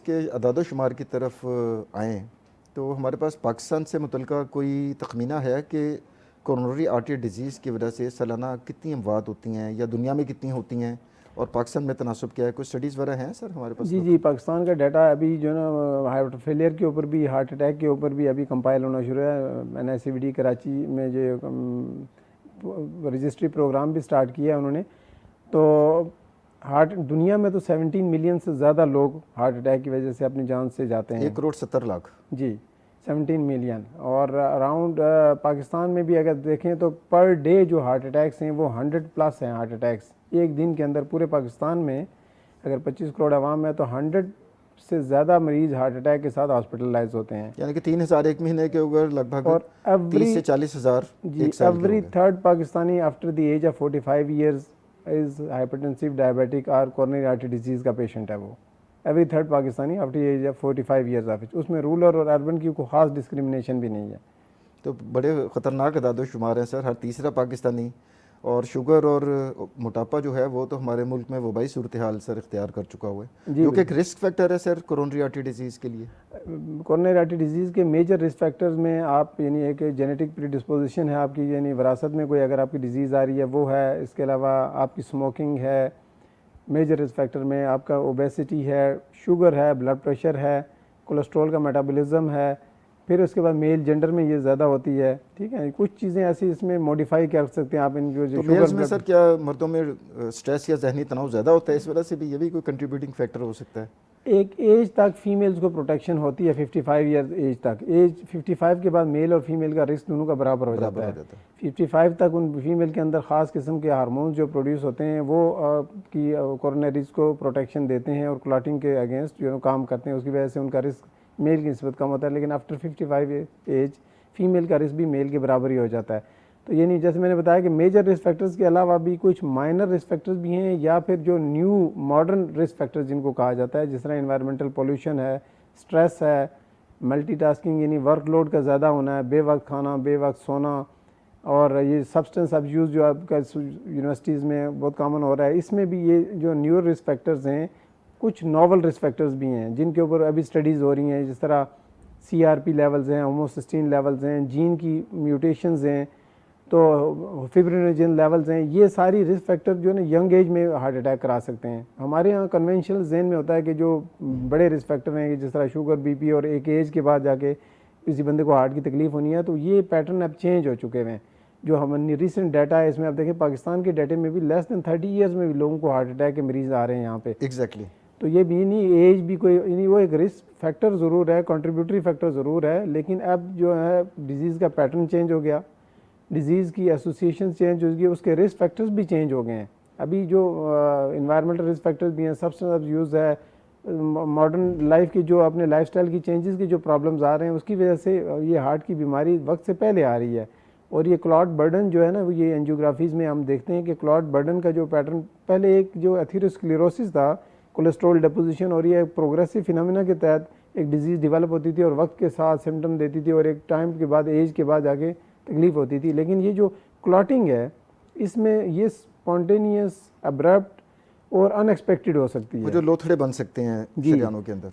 इसके अदाद-ओ-शुमार की तरफ आएँ तो हमारे पास पाकिस्तान से मुतल्लिका कोई तखमीना है कि कोरोनरी आर्टरी डिजीज़ की वजह से सालाना कितनी अमवात होती हैं या दुनिया में कितनी होती हैं और पाकिस्तान में तनासब क्या है? कुछ स्टडीज़ वगैरह हैं सर हमारे पास? जी, पाकिस्तान का डाटा अभी जो ना हार्ट फेलियर के ऊपर भी, हार्ट अटैक के ऊपर भी अभी कंपाइल होना शुरू है। NICVD कराची में जो रजिस्ट्री प्रोग्राम भी स्टार्ट किया है उन्होंने। तो दुनिया में तो 17 मिलियन से ज़्यादा लोग हार्ट अटैक की वजह से अपनी जान से जाते हैं। 1,70,00,000 जी, 17 मिलियन। और अराउंड पाकिस्तान में भी अगर देखें तो पर डे जो हार्ट अटैक्स हैं वो 100+ हैं हार्ट अटैक्स। एक दिन के अंदर पूरे पाकिस्तान में अगर 25 करोड़ आवाम है तो 100 से ज़्यादा मरीज़ हार्ट अटैक के साथ हॉस्पिटलाइज होते हैं। यानी कि 3,000 एक महीने के ऊपर लगभग और 30 से 40,000 जी, every third Pakistani after the age of 45 years is hypertensive, diabetic और कोरोनरी आर्टरी डिजीज़ का पेशेंट है वो। Every third Pakistani after age of 45 years of age. उसमें रूरल और अर्बन की कोई ख़ास डिस्क्रिमिनेशन भी नहीं है। तो बड़े ख़तरनाक अदाद-ओ-शुमार हैं सर। हर तीसरा पाकिस्तानी और शुगर और मोटापा जो है वो तो हमारे मुल्क में वबाई सूरत हाल सर इख्तियार कर चुका हुआ है, जो कि एक रिस्क फैक्टर है सर कोरोनरी आर्टरी डिजीज़ के लिए। कोरोनरी आर्टरी डिजीज़ के मेजर रिस्क फैक्टर्स में आप यानी एक जेनेटिक प्रीडिस्पोजिशन है आपकी, यानी विरासत में कोई अगर आपकी डिजीज़ आ रही है वो है। इसके अलावा आपकी स्मोकिंग है, मेजर रिस्क फैक्टर में आपका ओबेसिटी है, शुगर है, ब्लड प्रेशर है, कोलेस्ट्रॉल का मेटाबॉलिज्म है। फिर उसके बाद मेल जेंडर में ये ज़्यादा होती है। ठीक है, कुछ चीज़ें ऐसी इसमें मॉडिफाई कर सकते हैं आप इनको। जो तो मेल्स में सर क्या मर्दों में स्ट्रेस या जहनी तनाव ज़्यादा होता है, इस वजह से भी ये भी कोई कंट्रीब्यूटिंग फैक्टर हो सकता है? एक एज तक फीमेल्स को प्रोटेक्शन होती है 55 ईयर एज तक। एज 55 के बाद मेल और फीमेल का रिस्क दोनों का बराबर हो जाता है। 55 तक उन फीमेल के अंदर ख़ास किस्म के हार्मोन्स जो प्रोड्यूस होते हैं वो की कोरोनरीज को प्रोटेक्शन देते हैं और क्लॉटिंग के अगेंस्ट जो काम करते हैं। उसकी वजह से उनका रिस्क मेल की निस्बत कम होता है। लेकिन आफ्टर 55 एज फीमेल का रिस्क भी मेल के बराबर ही हो जाता है। तो ये नहीं, जैसे मैंने बताया कि मेजर रिस्क फैक्टर्स के अलावा भी कुछ माइनर रिस्क फैक्टर्स भी हैं, या फिर जो न्यू मॉडर्न रिस्क फैक्टर्स जिनको कहा जाता है, जिस तरह इन्वायरमेंटल पोल्यूशन है, स्ट्रेस है, मल्टीटास्किंग यानी वर्कलोड का ज़्यादा होना है, बेवक्त खाना, बेवक्त सोना, और ये सब्सटेंस अब्यूज़ जो आपका यूनिवर्सिटीज़ में बहुत कॉमन हो रहा है। इसमें भी ये जो न्यू रिस्क फैक्टर्स हैं, कुछ नॉवल रिस्क फैक्टर्स भी हैं जिनके ऊपर अभी स्टडीज़ हो रही हैं, जिस तरह CRP लेवल्स हैं, होमोसिस्टीन लेवल्स हैं, जीन की म्यूटेशंस हैं, तो फिब्रिनोजन लेवल्स हैं। ये सारी रिस्क फैक्टर जो है ना यंग एज में हार्ट अटैक करा सकते हैं। हमारे यहाँ कन्वेंशनल जेन में होता है कि जो बड़े रिस्क फैक्टर हैं जिस तरह शुगर, BP, और एक एज के बाद जाके किसी बंदे को हार्ट की तकलीफ होनी है, तो ये पैटर्न अब चेंज हो चुके हैं। जो हमारे रिसेंट डाटा है इसमें आप देखें पाकिस्तान के डाटे में भी लेस देन 30 ईयर्स में भी लोगों को हार्ट अटैक के मरीज़ आ रहे हैं यहाँ पे। एग्जैक्टली। तो ये भी नहीं, एज भी कोई नहीं, वो एक रिस्क फैक्टर ज़रूर है, कंट्रीब्यूटरी फैक्टर ज़रूर है। लेकिन अब जो है डिजीज़ का पैटर्न चेंज हो गया, डिजीज़ की एसोसिएशन चेंज हो गई, उसके रिस्क फैक्टर्स भी चेंज हो गए हैं। अभी जो इन्वायरमेंटल रिस्क फैक्टर्स भी हैं, सब्सटेंस अब्यूज़ है, मॉडर्न लाइफ की जो अपने लाइफस्टाइल की चेंजेस की जो प्रॉब्लम्स आ रहे हैं, उसकी वजह से ये हार्ट की बीमारी वक्त से पहले आ रही है। और ये क्लॉट बर्डन जो है ना, ये एंजियोग्राफीज़ में हम देखते हैं कि क्लॉट बर्डन का जो पैटर्न, पहले एक जो एथेरोस्क्लेरोसिस था, कोलेस्ट्रॉल डिपोजिशन, और ये प्रोग्रेसिव फिनोमेना के तहत एक डिजीज़ डेवलप होती थी और वक्त के साथ सिम्टम देती थी और एक टाइम के बाद, एज के बाद जाके तकलीफ होती थी। लेकिन ये जो क्लॉटिंग है इसमें ये स्पॉन्टेनियस, अब्रप्ट और अनएक्सपेक्टेड हो सकती है। जो लोथड़े बन सकते हैं शरीयानों के अंदर।